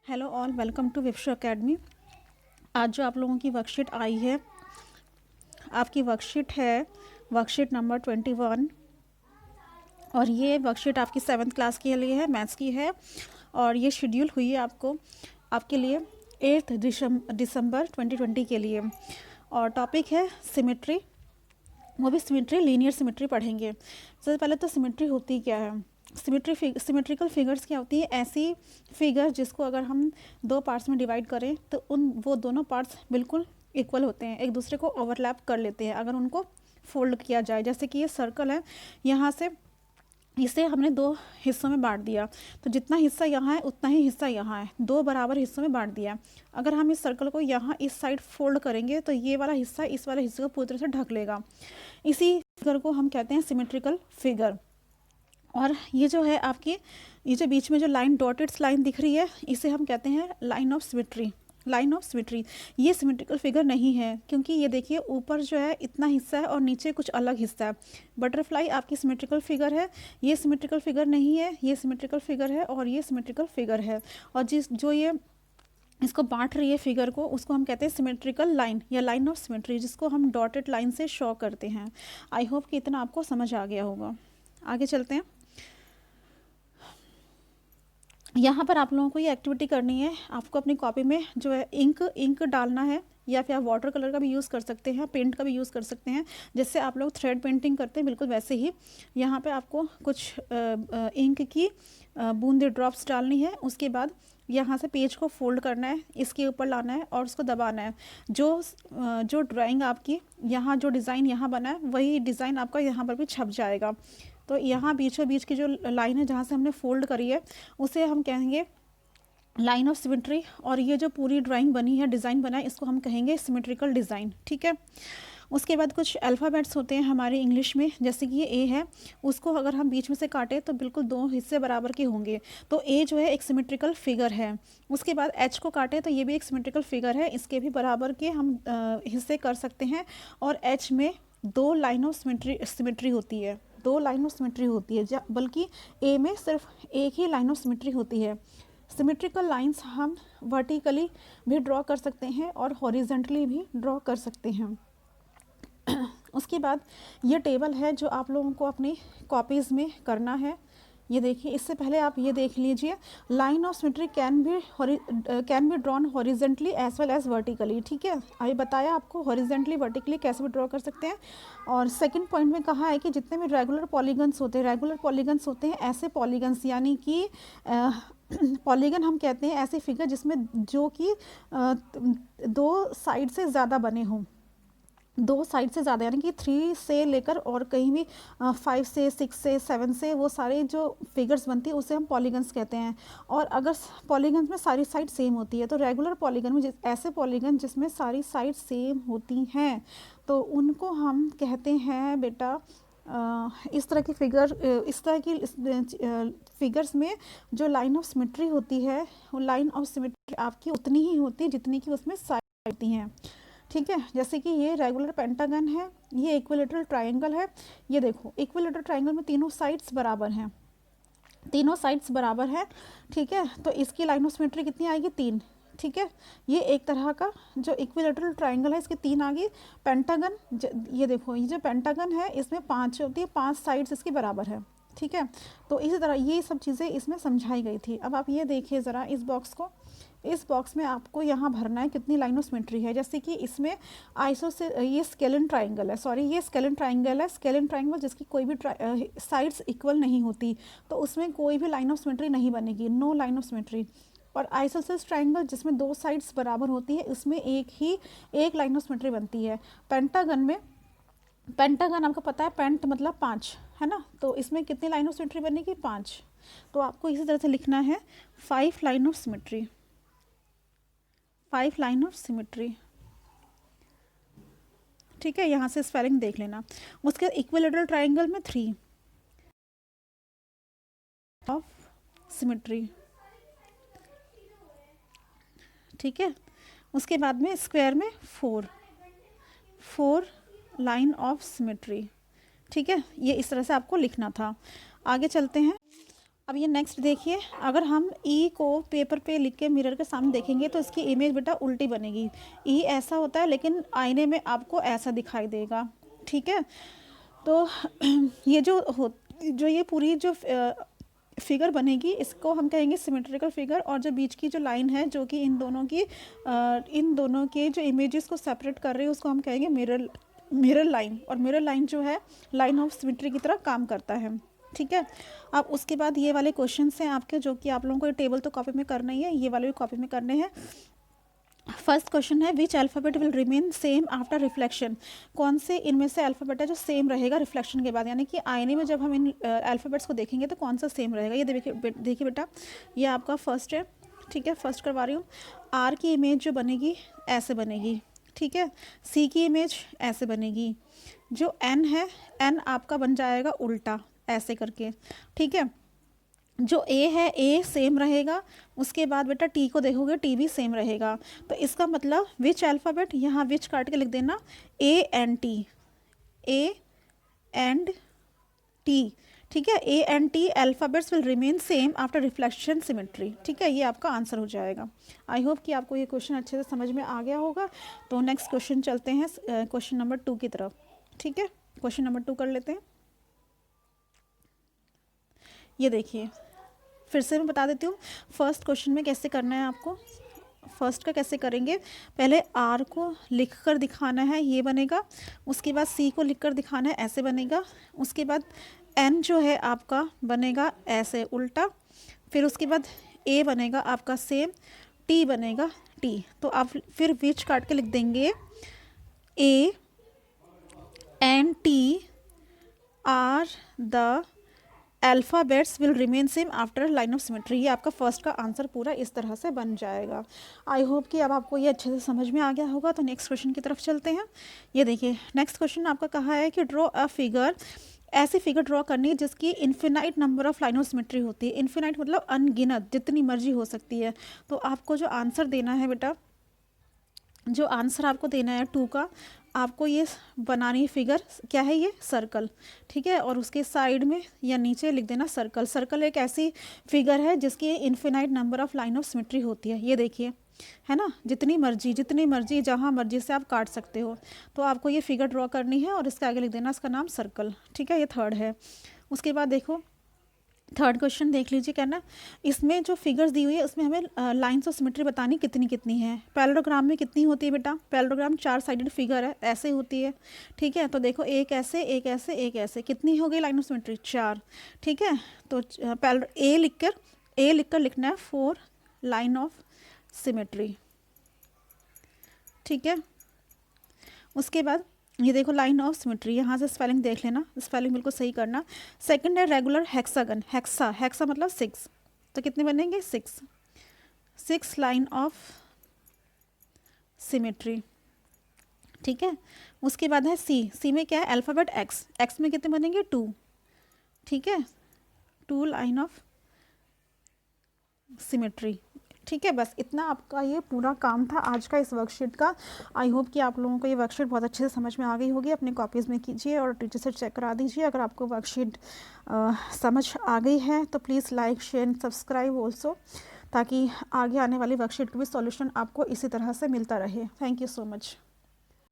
Hello all, welcome to Vipsho academy. आज जो आप लोगों की वर्कशीट आई है, आपकी वर्कशीट है वर्कशीट नंबर 21 और ये वर्कशीट आपकी 7th क्लास के लिए है, मैथ्स की है। और ये शेड्यूल हुई है आपके लिए 8 दिसंबर 2020 के लिए। और टॉपिक है सिमेट्री, वो भी सिमेट्री, लीनियर सिमेट्री पढ़ेंगे। सबसे पहले तो सिमेट्री होती क्या है? सिमेट्रिकल फिगर्स क्या होती है? ऐसी फिगर जिसको अगर हम दो पार्ट्स में डिवाइड करें तो वो दोनों पार्ट्स बिल्कुल इक्वल होते हैं, एक दूसरे को ओवरलैप कर लेते हैं अगर उनको फोल्ड किया जाए। जैसे कि ये सर्कल है, यहाँ से इसे हमने दो हिस्सों में बांट दिया, तो जितना हिस्सा यहाँ है उतना ही हिस्सा यहाँ है, दो बराबर हिस्सों में बांट दिया। अगर हम इस सर्कल को यहाँ इस साइड फोल्ड करेंगे तो ये वाला हिस्सा इस वाले हिस्से को पूरी तरह से ढक लेगा। इसी फिगर को हम कहते हैं सिमेट्रिकल फिगर। और ये जो है आपकी, ये जो बीच में जो लाइन डॉटेड लाइन दिख रही है, इसे हम कहते हैं line of symmetry. Line of symmetry ये सिमेट्रिकल फिगर नहीं है, क्योंकि ये देखिए ऊपर जो है इतना हिस्सा है और नीचे कुछ अलग हिस्सा है। बटरफ्लाई आपकी सिमेट्रिकल फिगर है, ये सिमेट्रिकल फिगर नहीं है, ये सिमेट्रिकल फिगर है और ये सिमेट्रिकल फिगर है। और जो ये इसको बांट रही है फिगर को, उसको हम कहते हैं सिमेट्रिकल लाइन या लाइन ऑफ सिमेट्री, जिसको हम डॉटेड लाइन से शो करते हैं। आई होप कि इतना आपको समझ आ गया होगा। आगे चलते हैं। यहाँ पर आप लोगों को ये एक्टिविटी करनी है। आपको अपनी कॉपी में जो है इंक डालना है, या फिर आप वाटर कलर का भी यूज़ कर सकते हैं, पेंट का भी यूज़ कर सकते हैं, जैसे आप लोग थ्रेड पेंटिंग करते हैं बिल्कुल वैसे ही। यहाँ पे आपको कुछ इंक की बूंदे ड्रॉप्स डालनी है। उसके बाद यहाँ से पेज को फोल्ड करना है, इसके ऊपर लाना है और उसको दबाना है। जो ड्राइंग आपकी यहाँ, जो डिज़ाइन यहाँ बना है, वही डिज़ाइन आपका यहाँ पर भी छप जाएगा। तो यहाँ बीचों बीच की जो लाइन है जहाँ से हमने फोल्ड करी है, उसे हम कहेंगे लाइन ऑफ सिमेट्री। और ये जो पूरी ड्राइंग बनी है, डिज़ाइन बना है, इसको हम कहेंगे सिमेट्रिकल डिज़ाइन। ठीक है। उसके बाद कुछ अल्फ़ाबेट्स होते हैं हमारे इंग्लिश में, जैसे कि ये ए है, उसको अगर हम बीच में से काटें तो बिल्कुल दो हिस्से बराबर के होंगे, तो ए जो है एक सिमेट्रिकल फिगर है। उसके बाद एच को काटें तो ये भी एक सिमेट्रिकल फिगर है, इसके भी बराबर के हम हिस्से कर सकते हैं। और एच में दो लाइन ऑफ सिमेट्री होती है, दो लाइन ऑफ सिमेट्री होती है, बल्कि ए में सिर्फ एक ही लाइन ऑफ सिमेट्री होती है। सिमेट्रिकल लाइंस हम वर्टिकली भी ड्रॉ कर सकते हैं और हॉरिजेंटली भी ड्रॉ कर सकते हैं। उसके बाद ये टेबल है जो आप लोगों को अपनी कॉपीज़ में करना है। ये देखिए, इससे पहले आप ये देख लीजिए, line of symmetry can be drawn horizontally as well as vertically. ठीक है, अभी बताया आपको हॉरिजेंटली वर्टिकली कैसे भी ड्रॉ कर सकते हैं। और सेकंड पॉइंट में कहा है कि जितने भी रेगुलर पॉलीगन्स होते हैं ऐसे पॉलीगन्स, यानी कि पॉलीगन हम कहते हैं ऐसे फिगर जिसमें जो कि दो साइड से ज़्यादा बने हों, दो साइड से ज़्यादा, यानी कि 3 से लेकर और कहीं भी 5 से 6 से 7 से वो सारे जो फिगर्स बनती है उसे हम पॉलीगन्स कहते हैं। और अगर पॉलीगन्स में सारी साइड सेम होती है, तो रेगुलर पॉलीगन में ऐसे पॉलीगन जिसमें सारी साइड सेम होती हैं, तो उनको हम कहते हैं बेटा इस तरह की फिगर्स में जो लाइन ऑफ सिमेट्री होती है, वो लाइन ऑफ सिमेट्री आपकी उतनी ही होती है जितनी कि उसमें साइड होती हैं। ठीक है, जैसे कि ये रेगुलर पेंटागन है, ये इक्विलेटरल ट्रायंगल है। ये देखो, इक्विलेटरल ट्रायंगल में तीनों साइड्स बराबर हैं, तीनों साइड्स बराबर है। ठीक है, तो इसकी लाइन ऑफ सिमेट्री कितनी आएगी? 3। ठीक है, ये एक तरह का जो इक्विलेटरल ट्रायंगल है, इसके 3 आ गई। पेंटागन, ये देखो, ये जो पेंटागन है इसमें 5 होती है, 5 साइड्स इसकी बराबर है। ठीक है, तो इसी तरह ये सब चीज़ें इसमें समझाई गई थी। अब आप ये देखिए ज़रा इस बॉक्स को, इस बॉक्स में आपको यहाँ भरना है कितनी लाइन ऑफ सिमेट्री है। जैसे कि इसमें ये स्केलन ट्राइंगल है, ये स्केलन ट्राइंगल है, स्केलन ट्राइंगल जिसकी कोई भी साइड्स इक्वल नहीं होती, तो उसमें कोई भी लाइन ऑफ सिमेट्री नहीं बनेगी, नो लाइन ऑफ सिमेट्री। और आइसोसेलेस ट्राइंगल जिसमें दो साइड्स बराबर होती है, उसमें एक लाइन ऑफ सिमेट्री बनती है। पेंटागन में, पेंटागन आपको पता है, पेंट मतलब 5 है ना, तो इसमें कितनी लाइन ऑफ सिमेट्री बनेगी? 5। तो आपको इसी तरह से लिखना है 5 line of symmetry, 5 line of symmetry. ठीक है, यहाँ से स्पेलिंग देख लेना। उसके इक्विलेटरल ट्रायंगल में 3 ऑफ सिमेट्री। ठीक है, उसके बाद में स्क्वायर में 4 लाइन ऑफ सिमेट्री। ठीक है, ये इस तरह से आपको लिखना था। आगे चलते हैं। अब ये नेक्स्ट देखिए, अगर हम ई को पेपर पे लिख के मिरर के सामने देखेंगे तो इसकी इमेज बेटा उल्टी बनेगी। ई ऐसा होता है लेकिन आईने में आपको ऐसा दिखाई देगा, ठीक है। तो ये जो ये पूरी जो फिगर बनेगी इसको हम कहेंगे सिमेट्रिकल फिगर, और जो बीच की जो लाइन है जो कि इन दोनों के जो इमेजेस को सेपरेट कर रही है उसको हम कहेंगे मिरर लाइन, और मिरर लाइन जो है लाइन ऑफ सिमेट्री की तरह काम करता है, ठीक है। अब उसके बाद ये वाले क्वेश्चन हैं आपके, जो कि आप लोगों को ये टेबल तो कॉपी में करना ही है, ये वाले भी कॉपी में करने हैं। फर्स्ट क्वेश्चन है which alphabet will remain same after reflection, कौन से इनमें से अल्फ़ाबेट है जो सेम रहेगा रिफ्लेक्शन के बाद, यानी कि आईने में जब हम इन अल्फ़ाबेट्स को देखेंगे तो कौन सा सेम रहेगा। ये देखिए बेटा, ये आपका फर्स्ट है, ठीक है, फर्स्ट करवा रही हूँ। आर की इमेज जो बनेगी ऐसे बनेगी, ठीक है। सी की इमेज ऐसे बनेगी। जो एन है, एन आपका बन जाएगा उल्टा ऐसे करके, ठीक है। जो ए है, ए सेम रहेगा। उसके बाद बेटा टी को देखोगे, टी भी सेम रहेगा। तो इसका मतलब विच अल्फ़ाबेट, यहाँ विच काट के लिख देना, A and T, A and T, ठीक है। A and T alphabets will remain same after reflection symmetry, ठीक है। ये आपका आंसर हो जाएगा। आई होप कि आपको ये क्वेश्चन अच्छे से समझ में आ गया होगा। तो नेक्स्ट क्वेश्चन चलते हैं क्वेश्चन नंबर 2 की तरफ, ठीक है। क्वेश्चन नंबर 2 कर लेते हैं। ये देखिए, फिर से मैं बता देती हूँ फर्स्ट क्वेश्चन में कैसे करना है आपको। फर्स्ट का कैसे करेंगे, पहले आर को लिख कर दिखाना है, ये बनेगा। उसके बाद सी को लिख कर दिखाना है, ऐसे बनेगा। उसके बाद एन जो है आपका बनेगा ऐसे उल्टा। फिर उसके बाद ए बनेगा आपका सेम, टी बनेगा टी। तो आप फिर विच काट के लिख देंगे, A and T R the alphabets will remain same after line of symmetry. ये आपका फर्स्ट का आंसर पूरा इस तरह से बन जाएगा। आई होप कि अब आपको ये अच्छे से समझ में आ गया होगा। तो नेक्स्ट क्वेश्चन की तरफ चलते हैं। ये देखिए, नेक्स्ट क्वेश्चन आपका कहा है कि ड्रॉ अ फिगर, ऐसी फिगर ड्रॉ करनी है जिसकी infinite number of line of symmetry होती है। इन्फिनाइट मतलब अनगिनत, जितनी मर्जी हो सकती है। तो आपको जो आंसर देना है बेटा, जो आंसर आपको देना है 2 का, आपको ये बनानी फिगर क्या है, ये सर्कल, ठीक है। और उसके साइड में या नीचे लिख देना सर्कल। सर्कल एक ऐसी फिगर है जिसकी infinite number of line of symmetry होती है। ये देखिए, है ना, जितनी मर्जी जहाँ मर्जी से आप काट सकते हो। तो आपको ये फिगर ड्रॉ करनी है और इसके आगे लिख देना इसका नाम सर्कल, ठीक है। ये थर्ड है। उसके बाद देखो थर्ड क्वेश्चन देख लीजिए, कहना इसमें जो फिगर्स दी हुई है उसमें हमें लाइन्स ऑफ सिमेट्री बतानी कितनी है। पैरेललोग्राम में कितनी होती है बेटा, पैरेललोग्राम 4 साइडेड फिगर है, ऐसे होती है, ठीक है। तो देखो एक ऐसे, एक ऐसे, एक ऐसे, कितनी हो गई लाइन ऑफ सिमेट्री, 4, ठीक है। तो ए लिखकर लिखना है 4 लाइन ऑफ सिमेट्री, ठीक है। उसके बाद ये देखो लाइन ऑफ सिमेट्री, यहाँ से स्पेलिंग देख लेना, स्पेलिंग बिल्कुल सही करना। सेकंड है रेगुलर हेक्सागन, हेक्सा मतलब 6, तो कितने बनेंगे 6 लाइन ऑफ सिमेट्री, ठीक है। उसके बाद है सी में क्या है, अल्फ़ाबेट एक्स में कितने बनेंगे 2, ठीक है, 2 लाइन ऑफ सिमेट्री, ठीक है। बस इतना आपका ये पूरा काम था आज का इस वर्कशीट का। आई होप कि आप लोगों को ये वर्कशीट बहुत अच्छे से समझ में आ गई होगी। अपनी कॉपीज़ में कीजिए और टीचर से चेक करा दीजिए। अगर आपको वर्कशीट समझ आ गई है तो please like share and subscribe also, ताकि आगे आने वाली वर्कशीट का भी सॉल्यूशन आपको इसी तरह से मिलता रहे। Thank you so much.